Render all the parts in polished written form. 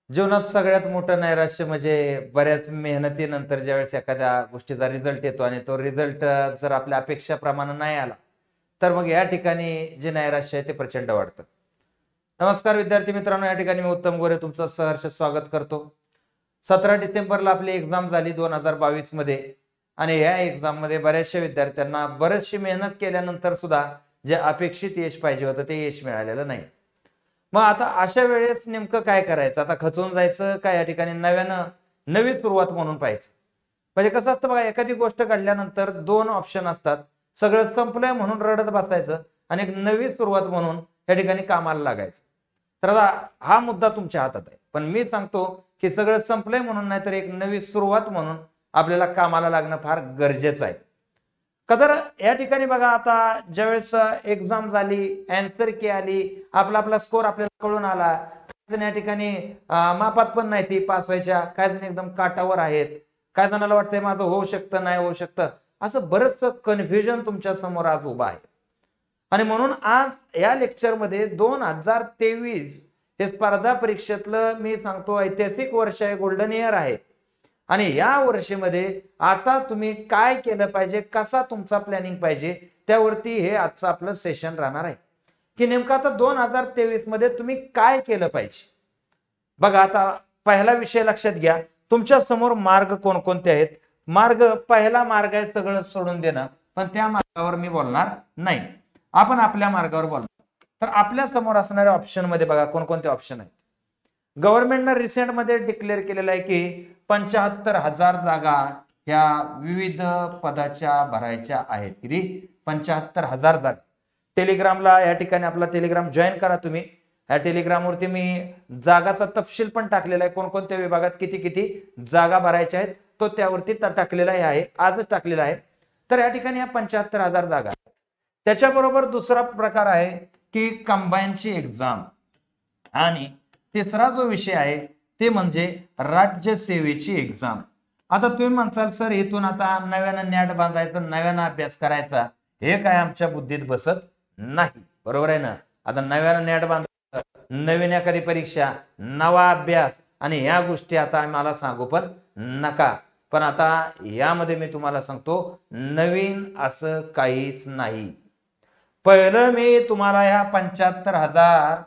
जीवनात सगळ्यात मोठं नैराश्य म्हणजे बऱ्याच मेहनतीनंतर ज्यावेळेस एखाद्या गोष्टीचा रिझल्ट येतो आणि तो रिझल्ट जर आपल्या अपेक्षाप्रमाणे नाही आला, तर मग या ठिकाणी जे नैराश्य आहे ते प्रचंड वाढतं. नमस्कार विद्यार्थी मित्रांनो, या ठिकाणी मी उत्तम गोरे तुमचं सहर्ष स्वागत करतो. 17 डिसेंबरला आपली एक्झाम झाली 2022 मध्ये आणि या एक्झाम मध्ये बऱ्याचशा विद्यार्थ्यांना बरीचशी मेहनत केल्यानंतर सुद्धा जे अपेक्षित यश पाहिजे होतं ते यश मिळालेलं नाही. मग आता अशा वेळेस नेमकं काय करायचं? आता खचून जायचं का या ठिकाणी नव्यानं नवी सुरुवात म्हणून पाहायचं? म्हणजे कसं असतं बघा, एखादी गोष्ट घडल्यानंतर दोन ऑप्शन असतात. सगळं संपलंय म्हणून रडत बसायचं आणि एक नवी सुरुवात म्हणून या ठिकाणी कामाला लागायचं. तर आता हा मुद्दा तुमच्या हातात आहे. पण मी सांगतो की सगळं संपलंय म्हणून नाही तर एक नवी सुरुवात म्हणून आपल्याला कामाला लागणं फार गरजेचं आहे. का तर या ठिकाणी बघा, आता ज्यावेळेस एक्झाम झाली, अँसर की आली, आपला आपला स्कोर आपल्याला कळून आला. काही जण या ठिकाणी मापात पण नाही ती पास व्हायच्या, काही जण एकदम काटावर आहेत, काही जणांना वाटतंय माझं होऊ शकतं नाही होऊ शकतं. असं बरंचसं कन्फ्युजन तुमच्या समोर आज उभं आहे. आणि म्हणून आज या लेक्चरमध्ये 2023 हे स्पर्धा परीक्षेतलं मी सांगतो ऐतिहासिक वर्ष आहे, गोल्डन इयर आहे. आणि या वर्षीमध्ये आता तुम्ही काय केलं पाहिजे, कसा तुमचा प्लॅनिंग पाहिजे, त्यावरती हे आजचं आपलं सेशन राहणार आहे की नेमकं आता 2023 मध्ये तुम्ही काय केलं पाहिजे. बघा, आता पहिला विषय लक्षात घ्या, तुमच्या समोर मार्ग कोणकोणते आहेत. पहिला मार्ग आहे सगळं सोडून देणं, पण त्या मार्गावर मी बोलणार नाही. आपण आपल्या मार्गावर बोलणार. तर आपल्या समोर असणाऱ्या ऑप्शन मध्ये बघा कोणकोणते ऑप्शन आहेत. गव्हर्नमेंटनं रिसेंट मध्ये डिक्लेअर केलेलं आहे की 75,000 जागा ह्या विविध पदाच्या भरायच्या आहेत. किती? 75,000 जागा. टेलिग्रामला या ठिकाणी आपला टेलिग्राम जॉईन करा तुम्ही. या टेलिग्रामवरती मी जागाचा तपशील पण टाकलेला आहे, कोणकोणत्या विभागात किती किती जागा भरायच्या आहेत तो त्यावरती टाकलेला आहे, आजच टाकलेला आहे. तर या ठिकाणी या 75,000 जागा. त्याच्याबरोबर दुसरा प्रकार आहे की कंबाईनची एक्झाम. आणि तिसरा जो विषय आहे ते म्हणजे राज्यसेवेची एक्झाम. आता तुम्ही म्हणसाल सर इथून आता नव्यानं नॅट बांधायचं, नव्यानं अभ्यास करायचा, हे काय आमच्या बुद्धीत बसत नाही. बरोबर आहे ना? आता नव्यानं नॅट बांधायचं, नवीन एखादी परीक्षा, नवा अभ्यास आणि या गोष्टी आता मला सांगू पण नका. पण आता यामध्ये मी तुम्हाला सांगतो नवीन असं काहीच नाही. पहिलं मी तुम्हाला ह्या 75,000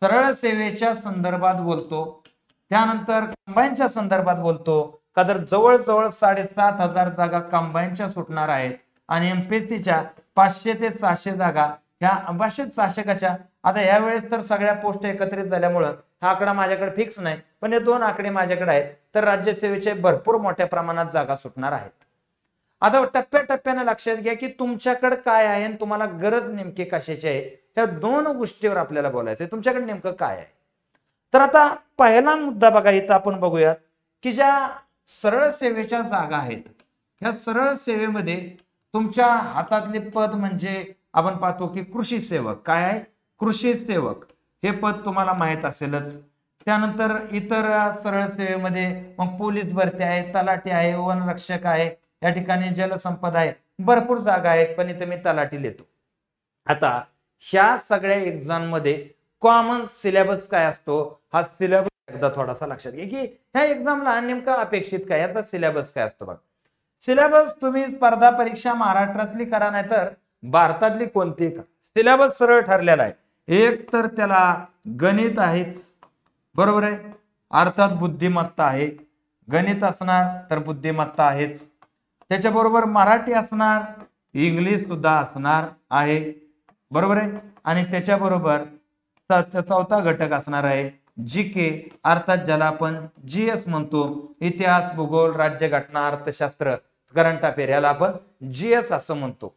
सरळ सेवेच्या संदर्भात बोलतो, त्यानंतर कंबाईनच्या संदर्भात बोलतो. का तर जवळजवळ 7,500 जागा कंबाईनच्या सुटणार आहेत आणि एमपीएससीच्या 500 ते 600 जागा ह्या 500 600 कशा. आता यावेळेस तर सगळ्या पोस्ट एकत्रित झाल्यामुळं हा आकडा माझ्याकडे फिक्स नाही, पण हे दोन आकडे माझ्याकडे आहेत. तर राज्यसेवेचे भरपूर मोठ्या प्रमाणात जागा सुटणार आहेत. आता टप्प्याटप्प्याने लक्षात घ्या की तुमच्याकडे काय आहे आणि तुम्हाला गरज नेमकी कशाची आहे, या दोन गोष्टीवर आपल्याला बोलायचं आहे. तुमच्याकडे नेमकं काय आहे. तर आता पहिला मुद्दा बघा, इथं आपण बघूयात की ज्या सरळ सेवेच्या जागा आहेत, या सरळ सेवेमध्ये तुमच्या हातातले पद म्हणजे आपण पाहतो की कृषी सेवक. काय आहे? कृषी सेवक हे पद तुम्हाला माहित असेलच. त्यानंतर इतर सरळ सेवेमध्ये मग पोलीस भरती आहे, तलाठी आहे, वनरक्षक आहे, या ठिकाणी जलसंपदा आहे, भरपूर जागा आहेत, पण इथे मी तलाठी लिहितो. आता ह्या सगळ्या एक्झाम मध्ये कॉमन सिलेबस काय असतो, हा सिलेबस एकदा थोडासा लक्षात घ्या की ह्या एक्झामला नेमका अपेक्षित काय, याचा सिलेबस काय असतो. बघा, सिलेबस तुम्ही स्पर्धा परीक्षा महाराष्ट्रातली करा नाही तर भारतातली कोणतीही करा, सिलेबस सरळ ठरलेला आहे. एक तर त्याला गणित आहेच, बरोबर आहे, अर्थात बुद्धिमत्ता आहे. गणित असणार तर बुद्धिमत्ता आहेच, त्याच्याबरोबर मराठी असणार, इंग्लिश सुद्धा असणार आहे, बरोबर आहे. आणि त्याच्याबरोबर चौथा घटक असणार आहे जीके, अर्थात ज्याला आपण जीएस म्हणतो, इतिहास, भूगोल, राज्यघटना, अर्थशास्त्र, करंट अफेअर, याला आपण जीएस असं म्हणतो.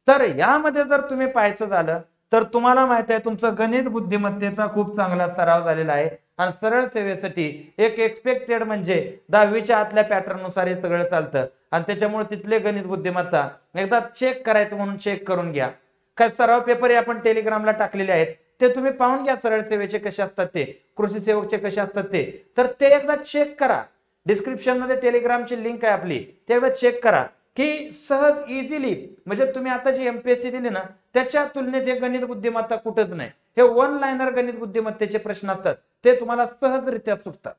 तर यामध्ये जर तुम्ही पाहायचं झालं तर तुम्हाला माहित आहे तुमचं गणित बुद्धिमत्तेचा खूप चांगला सराव झालेला आहे. आणि सरळ सेवेसाठी एक एक्सपेक्टेड म्हणजे 10वीच्या आतल्या पॅटर्न नुसार हे सगळं चालतं. आणि त्याच्यामुळे तिथले गणित बुद्धिमत्ता एकदा चेक करायचं म्हणून चेक करून घ्या. काय सराव पेपर आपण टेलिग्रामला टाकलेले आहेत, ते तुम्ही पाहून घ्या. सरळ सेवेचे कसे असतात ते, कृषी सेवकचे कसे असतात ते, तर ते एकदा चेक करा. डिस्क्रिप्शन मध्ये टेलिग्रामची लिंक आहे आपली, ते एकदा चेक करा की सहज इझिली, म्हणजे तुम्ही आता जी एमपीएससी दिली ना त्याच्या तुलनेत हे गणित बुद्धिमत्ता कुठंच नाही. हे वन लाइनर गणित बुद्धिमत्तेचे प्रश्न असतात, ते तुम्हाला सहजरित्या सुटतात.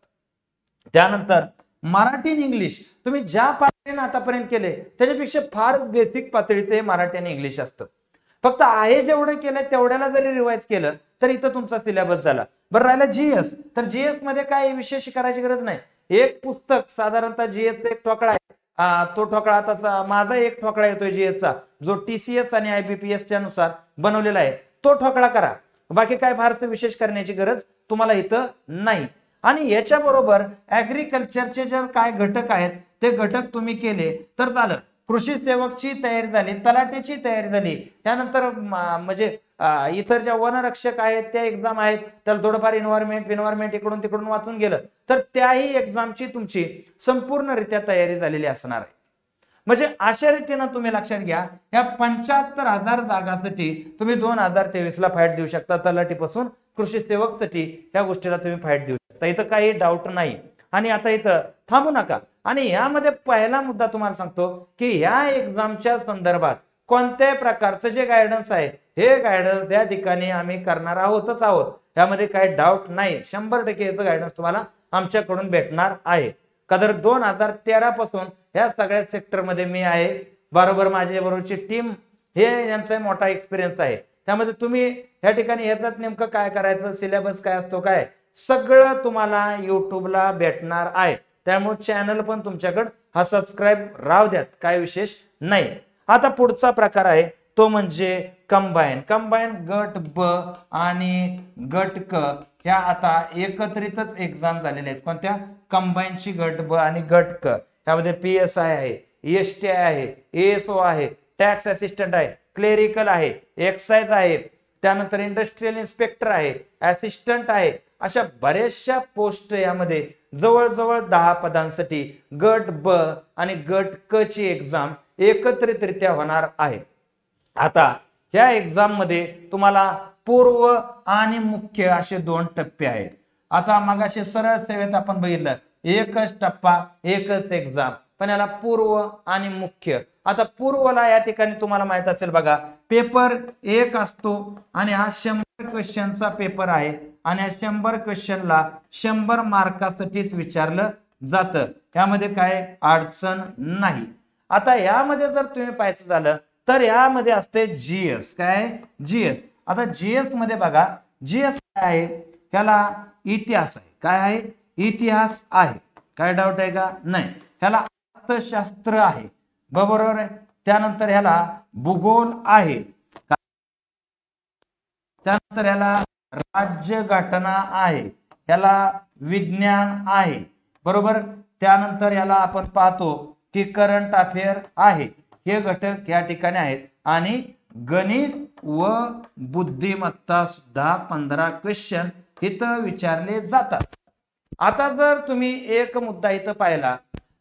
त्यानंतर मराठी आणि इंग्लिश तुम्ही ज्या पातळीने आतापर्यंत केले त्याच्यापेक्षा फारच बेसिक पातळीचं हे मराठी आणि इंग्लिश असतं. फक्त आहे जेवढं केलं तेवढ्याला जरी रिवाइज केलं तर इथं तुमचा सिलेबस झाला. बरं राहिला जीएस, तर जीएस मध्ये काय विशेष करायची गरज नाही. एक पुस्तक साधारणतः जीएस एक ठोकळा आहे, तो ठोकळा तसा माझा एक ठोकळा येतोय जीएसचा, जो टीसीएस आणि IBPS च्या नुसार बनवलेला आहे, तो ठोकळा करा. बाकी काय फारसं विशेष करण्याची गरज तुम्हाला इथं नाही. आणि याच्या बरोबर ऍग्रिकल्चरचे जे काय घटक आहेत ते घटक तुम्ही केले तर झालं. कृषी सेवकची तयारी झाली, तलाठीची तयारी झाली, त्यानंतर म्हणजे इतर ज्या वनरक्षक आहेत त्या एक्झाम आहेत, त्याला थोडंफार इन्व्हायरमेंट इकडून तिकडून वाचून गेलं तर त्याही एक्झामची तुमची संपूर्णरित्या तयारी झालेली असणार आहे. म्हणजे अशा रीतीनं तुम्ही लक्षात घ्या, या 75,000 जागांसाठी तुम्ही 2023 ला फाईट देऊ शकता. तलाठीपासून कृषी सेवकसाठी या गोष्टीला तुम्ही फाईट देऊ शकता, इथं काही डाऊट नाही. आणि आता इथं थांबू नका. आणि यामध्ये पहिला मुद्दा तुम्हाला सांगतो की ह्या एक्झामच्या संदर्भात कोणत्याही प्रकारचं जे गायडन्स आहे हे गायडन्स या ठिकाणी आम्ही करणार आहोत. यामध्ये काही डाऊट नाही. 100% याचं गायडन्स तुम्हाला आमच्याकडून भेटणार आहे. का तर 2013 पासून या सगळ्या सेक्टरमध्ये मी आहे, बरोबर माझ्या बरोबरची टीम, हे यांचा मोठा एक्सपिरियन्स आहे. त्यामध्ये तुम्ही या ठिकाणी ह्याच्यात नेमकं काय करायचं, सिलेबस काय असतो, काय सगळं तुम्हाला युट्यूबला भेटणार आहे. त्यामुळे चॅनल पण तुमच्याकडे हा सबस्क्राईब राहू द्यात, काय विशेष नाही. आता पुढचा प्रकार आहे तो म्हणजे कंबाईन गट ब आणि गट क ह्या आता एकत्रितच एक्झाम झालेल्या आहेत. कोणत्या? कंबाईनची गट ब आणि गट क. त्यामध्ये PSI आहे, ESTI आहे, ASO आहे, टॅक्स असिस्टंट आहे, क्लेरिकल आहे, एक्साइज आहे, त्यानंतर इंडस्ट्रियल इन्स्पेक्टर आहे, असिस्टंट आहे. अशा बऱ्याचशा पोस्ट यामध्ये जवळजवळ 10 पदांसाठी गट ब आणि गट क ची एक्झाम एकत्रितरित्या होणार आहे. आता या एक्झाम मध्ये तुम्हाला पूर्व आणि मुख्य असे 2 टप्पे आहेत. आता मगाशी सरळ सेवेत आपण बघितलं एकच टप्पा एकच एक्झाम, पण याला पूर्व आणि मुख्य. आता पूर्वला या ठिकाणी तुम्हाला माहित असेल बघा, पेपर 1 असतो आणि हा 100 क्वेश्चनचा पेपर आहे आणि या 100 क्वेश्चनला 100 मार्कासाठीच विचारलं जातं. यामध्ये काय अडचण नाही. आता यामध्ये जर तुम्ही पाहायचं झालं तर यामध्ये असते जीएस. काय? जीएस. आता जीएस मध्ये बघा, जीएस काय आहे? ह्याला इतिहास आहे. काय आहे? इतिहास आहे. काय डाऊट आहे का? नाही. ह्याला अर्थशास्त्र आहे, बरोबर आहे. त्यानंतर ह्याला भूगोल आहे, त्यानंतर ह्याला राज्यघटना आहे, ह्याला विज्ञान आहे, बरोबर. त्यानंतर ह्याला आपण पाहतो की करंट अफेअर आहे. हे घटक या ठिकाणी आहेत. आणि गणित व बुद्धिमत्ता सुद्धा 15 क्वेश्चन इथं विचारले जातात. आता जर तुम्ही एक मुद्दा इथं पाहिला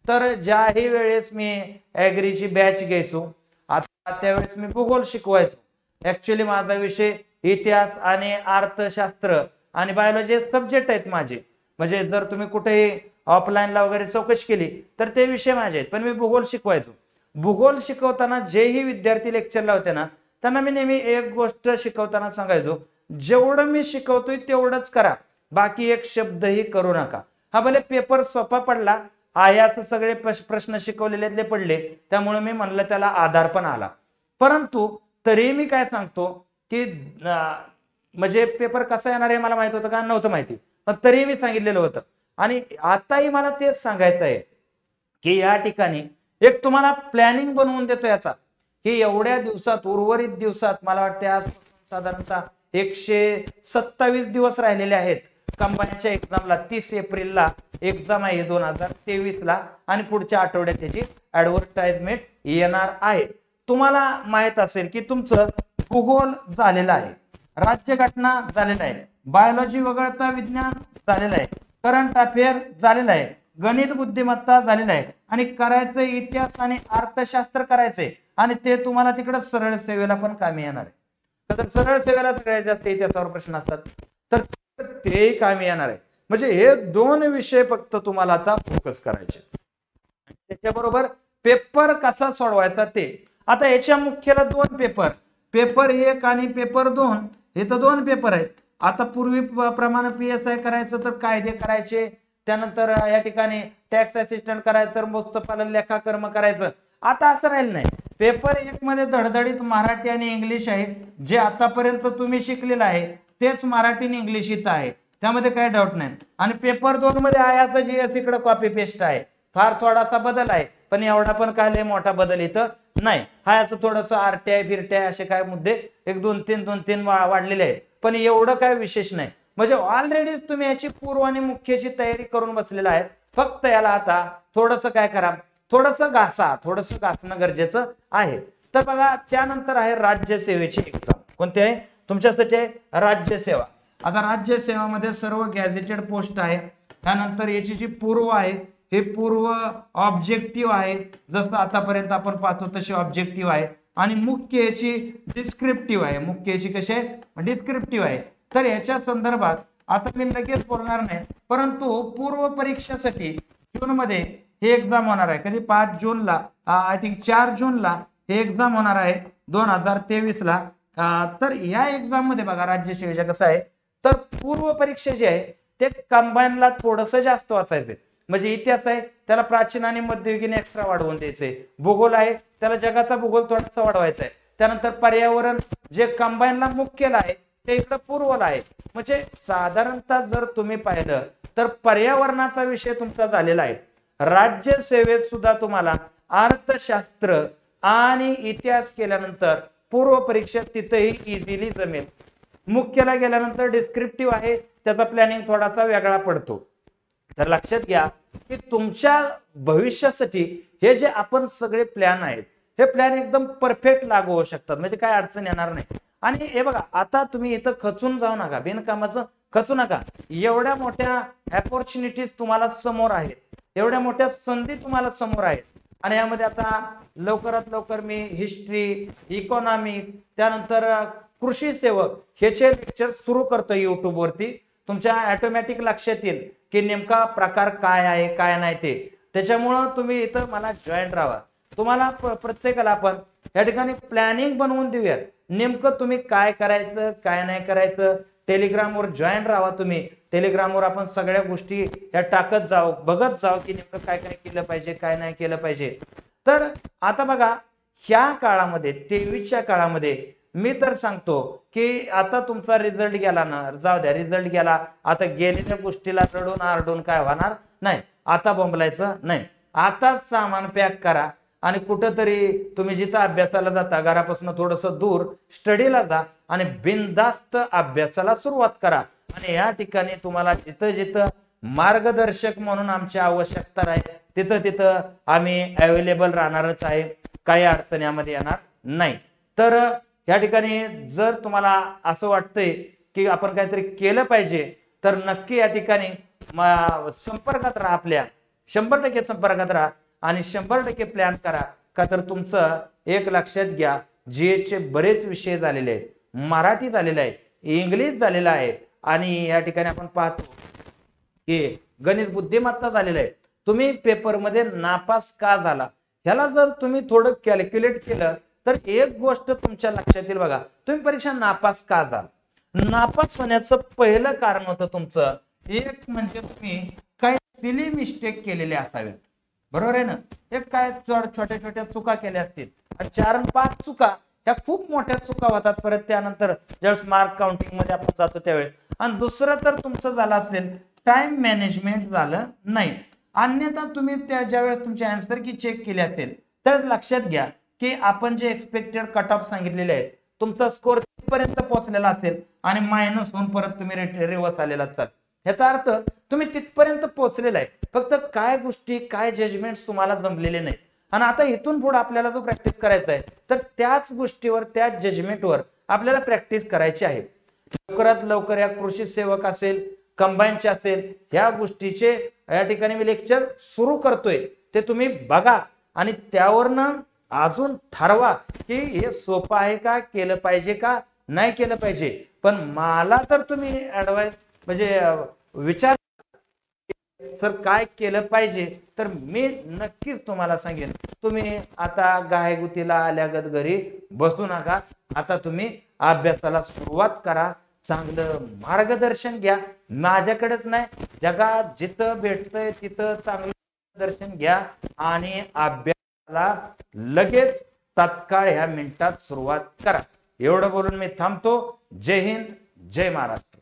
तर ज्याही वेळेस मी ऍग्रीची बॅच घ्यायचो, आता त्यावेळेस मी भूगोल शिकवायचो. ऍक्च्युअली माझा विषय इतिहास आणि अर्थशास्त्र आणि बायोलॉजी सब्जेक्ट आहेत माझे. म्हणजे जर तुम्ही कुठेही ऑफलाईनला वगैरे चौकशी केली तर ते विषय माझे आहेत, पण मी भूगोल शिकवायचो. भूगोल शिकवताना जेही विद्यार्थी लेक्चरला होते ना, त्यांना मी नेहमी एक गोष्ट शिकवताना सांगायचो, जेवढं मी शिकवतोय तेवढंच करा, बाकी एक शब्दही करू नका. हा भले पेपर सोपा पडला, आयास सगळे प्रश्न शिकवलेले पडले, त्यामुळे मी म्हणलं त्याला आधार पण आला. परंतु तरी मी काय सांगतो की म्हणजे पेपर कसा येणार हे मला माहित होतं का? नव्हतं माहिती, पण तरी मी सांगितलेलं होतं. आणि आताही मला तेच सांगायचं आहे की या ठिकाणी एक तुम्हाला प्लॅनिंग बनवून देतो याचा, की एवढ्या दिवसात, उर्वरित दिवसात, मला वाटतं आज साधारणतः 127 दिवस राहिलेले आहेत कंबाईनच्या एक्झामला. 30 एप्रिलला एक्झाम आहे 2023 ला आणि पुढच्या आठवड्यात त्याची ऍडव्हर्टाइजमेंट येणार आहे. तुम्हाला माहित असेल की तुमचं भूगोल झालेलं आहे, राज्यघटना झालेलं आहे, बायोलॉजी वगळता विज्ञान झालेलं आहे, करंट अफेअर झालेलं आहे, गणित बुद्धिमत्ता झालेलं आहे आणि करायचं इतिहास आणि अर्थशास्त्र करायचंय. आणि ते तुम्हाला तिकडे सरळ सेवेला पण कामी येणार आहे. तर सरळ सेवेला सगळ्यात जास्त इतिहासावर प्रश्न असतात, तर तेही कामी येणार आहे. म्हणजे हे 2 विषय फक्त तुम्हाला आता फोकस करायचे. त्याच्याबरोबर पेपर कसा सोडवायचा ते. आता याच्या मुख्यला 2 पेपर, पेपर 1 आणि पेपर 2, हे तर 2 पेपर आहेत. आता पूर्वी प्रमाणे PSI करायचं तर कायदे करायचे, त्यानंतर या ठिकाणी टॅक्स असिस्टंट करायचं तर मुस्तफाल लेखाकर्म करायचं. आता असं राहिलं नाही. पेपर 1 मध्ये धडधडीत मराठी आणि इंग्लिश आहे. जे आतापर्यंत तुम्ही शिकलेलं आहे तेच मराठी आणि इंग्लिश इथं आहे, त्यामध्ये काही डाऊट नाही. आणि पेपर 2 मध्ये आहे असं GS इकडे कॉपी पेस्ट आहे. फार थोडासा बदल आहे, पण एवढा पण काय लय मोठा बदल इथं नाही. हा असं थोडस RTI फिरट्या असे काय मुद्दे 1 2 3 वाढलेले आहेत, पण एवढं काय विशेष नाही. म्हणजे ऑलरेडीच तुम्ही याची पूर्व आणि मुख्यची तयारी करून बसलेला आहे. फक्त याला आता थोडस काय करा, थोडस घासणं गरजेचं आहे. तर बघा, त्यानंतर आहे राज्यसेवेची एक्झाम. कोणती आहे तुमच्यासाठी? आहे राज्यसेवा. आता राज्यसेवामध्ये सर्व गॅझेटेड पोस्ट आहे. त्यानंतर याची जी पूर्व आहे हे पूर्व ऑब्जेक्टिव्ह आहे, जसं आतापर्यंत आपण पाहतो तशी ऑब्जेक्टिव्ह आहे. आणि मुख्य याची डिस्क्रिप्टिव्ह आहे. मुख्य याची कशी आहे? डिस्क्रिप्टिव्ह आहे. तर याच्या संदर्भात आता मी लगेच बोलणार नाही, परंतु पूर्व परीक्षेसाठी जून मध्ये हे एक्झाम होणार आहे. कधी? 5 जूनला, आय थिंक 4 जूनला हे एक्झाम होणार आहे 2023 ला. तर या एक्झाम मध्ये बघा राज्यसेवेच्या कसं आहे, तर पूर्व परीक्षा जी आहे ते कंबाईनला थोडंसं जास्त वाचायचंय. म्हणजे इतिहास आहे त्याला प्राचीन आणि मध्ययुगीन एक्स्ट्रा वाढवून द्यायचंय. भूगोल आहे त्याला जगाचा भूगोल थोडासा वाढवायचा आहे. त्यानंतर पर्यावरण जे कंबाईनला मुख्यला आहे ते इकडे पूर्वला आहे. म्हणजे साधारणतः जर तुम्ही पाहिलं तर पर्यावरणाचा विषय तुमचा झालेला आहे. राज्यसेवेत सुद्धा तुम्हाला अर्थशास्त्र आणि इतिहास केल्यानंतर पूर्व परीक्षेत तिथेही इझिली जमेल. मुख्यला गेल्यानंतर डिस्क्रिप्टिव्ह आहे, त्याचा प्लॅनिंग थोडासा वेगळा पडतो. तर लक्षात घ्या की तुमच्या भविष्यासाठी हे जे आपण सगळे प्लॅन आहेत हे प्लॅन एकदम परफेक्ट लागू होऊ शकतात. म्हणजे काय अडचण येणार नाही. आणि हे बघा, आता तुम्ही इथं खचून जाऊ नका, बिनकामाचं खचू नका. एवढ्या मोठ्या अपॉर्च्युनिटीज तुम्हाला समोर आहेत, एवढ्या मोठ्या संधी तुम्हाला समोर आहेत. आणि यामध्ये आता लवकरात लवकर मी हिस्ट्री, इकॉनॉमिक्स, त्यानंतर कृषी सेवक ह्याचे लेक्चर सुरू करतो YouTube वरती. तुमच्या ऑटोमॅटिक लक्षात येईल की नेमका प्रकार काय आहे काय नाही ते. त्याच्यामुळं तुम्ही इथं मला जॉईन राहा. तुम्हाला प्रत्येकाला आपण या ठिकाणी प्लॅनिंग बनवून देऊयात. नेमकं तुम्ही काय करायचं काय नाही करायचं. टेलिग्रामवर जॉईन राहा तुम्ही. टेलिग्रामवर आपण सगळ्या गोष्टी या टाकत जाऊ, बघत जाऊ की नेमकं काय काय केलं पाहिजे काय नाही केलं पाहिजे. तर आता बघा, ह्या काळामध्ये 23च्या काळामध्ये मी तर सांगतो की आता तुमचा रिझल्ट गेला ना, जाऊ द्या, रिझल्ट गेला. आता गेलेल्या गोष्टीला रडून आरडून काय होणार नाही. आता बोंबलायचं नाही. आता सामान पॅक करा आणि कुठंतरी तुम्ही जिथं अभ्यासाला जाता घरापासून थोडंसं दूर स्टडीला जा आणि बिनधास्त अभ्यासाला सुरुवात करा. आणि या ठिकाणी तुम्हाला जिथं जिथं मार्गदर्शक म्हणून आमची आवश्यकता आहे तिथं तिथं आम्ही अवेलेबल राहणारच आहे. काही अडचण यामध्ये येणार नाही. तर या ठिकाणी जर तुम्हाला असं वाटतंय की आपण काहीतरी केलं पाहिजे तर नक्की या ठिकाणी संपर्कात राहा. आपल्या 100% संपर्कात राहा आणि 100% प्लॅन करा. का तर तुमचं एक लक्षात घ्या, GS बरेच विषय झालेले आहेत. मराठी झालेला आहे, इंग्लिश झालेला आहे आणि या ठिकाणी आपण पाहतो की गणित बुद्धिमत्ता झालेला आहे. तुम्ही पेपरमध्ये नापास का झाला ह्याला जर तुम्ही थोडं कॅल्क्युलेट केलं तर एक गोष्ट तुमच्या लक्षात येईल. बघा, तुम्ही परीक्षा नापास का झाला? नापास होण्याचं पहिलं कारण होतं तुमचं एक म्हणजे तुम्ही काही सिली मिस्टेक केलेले असावेत. बरोबर आहे ना? एक काय छोट्या छोट्या चुका केल्या असतील आणि 4 आणि 5 चुका ह्या खूप मोठ्या चुका होतात परत त्यानंतर ज्यावेळेस मार्क काउंटिंग मध्ये आपण जातो त्यावेळेस. आणि दुसरं तर तुमचं झालं असेल टाइम मॅनेजमेंट झालं नाही. अन्यथा तुम्ही त्या ज्यावेळेस तुमचे आन्सर की चेक केले असेल तर लक्षात घ्या की आपण जे एक्सपेक्टेड कट ऑफ सांगितलेले आहेत तुमचा स्कोर तिथपर्यंत पोहोचलेला असेल आणि मायनस होऊन परत तुम्ही रिवर्स आलेला असाल. याचा अर्थ तुम्ही तिथपर्यंत पोहोचलेला आहे, फक्त काय गोष्टी काय जजमेंट तुम्हाला जमलेले नाहीत. आणि आता इथून पुढे आपल्याला जो प्रॅक्टिस करायचा आहे तर त्याच गोष्टीवर त्याच जजमेंटवर आपल्याला प्रॅक्टिस करायची आहे. लवकरात लवकर या कृषी सेवक असेल, कंबाईनचे असेल, ह्या गोष्टीचे या ठिकाणी मी लेक्चर सुरू करतोय. ते तुम्ही बघा आणि त्यावरनं अजून ठरवा की हे सोपं आहे का, केलं पाहिजे का नाही केलं पाहिजे. पण मला जर तुम्ही ऍडवाइस म्हणजे विचार सर काय केलं पाहिजे तर मी नक्कीच तुम्हाला सांगेन, तुम्ही आता गायगुतीला आल्यागत घरी बसू नका. आता तुम्ही अभ्यासाला सुरुवात करा. चांगलं मार्गदर्शन घ्या. माझ्याकडेच नाही, जगात जिथं भेटतंय तिथं चांगलं दर्शन घ्या आणि अभ्यासाला लगेच तात्काळ ह्या मिनिटात सुरुवात करा. एवढं बोलून मी थांबतो. जय हिंद, जय महाराष्ट्र.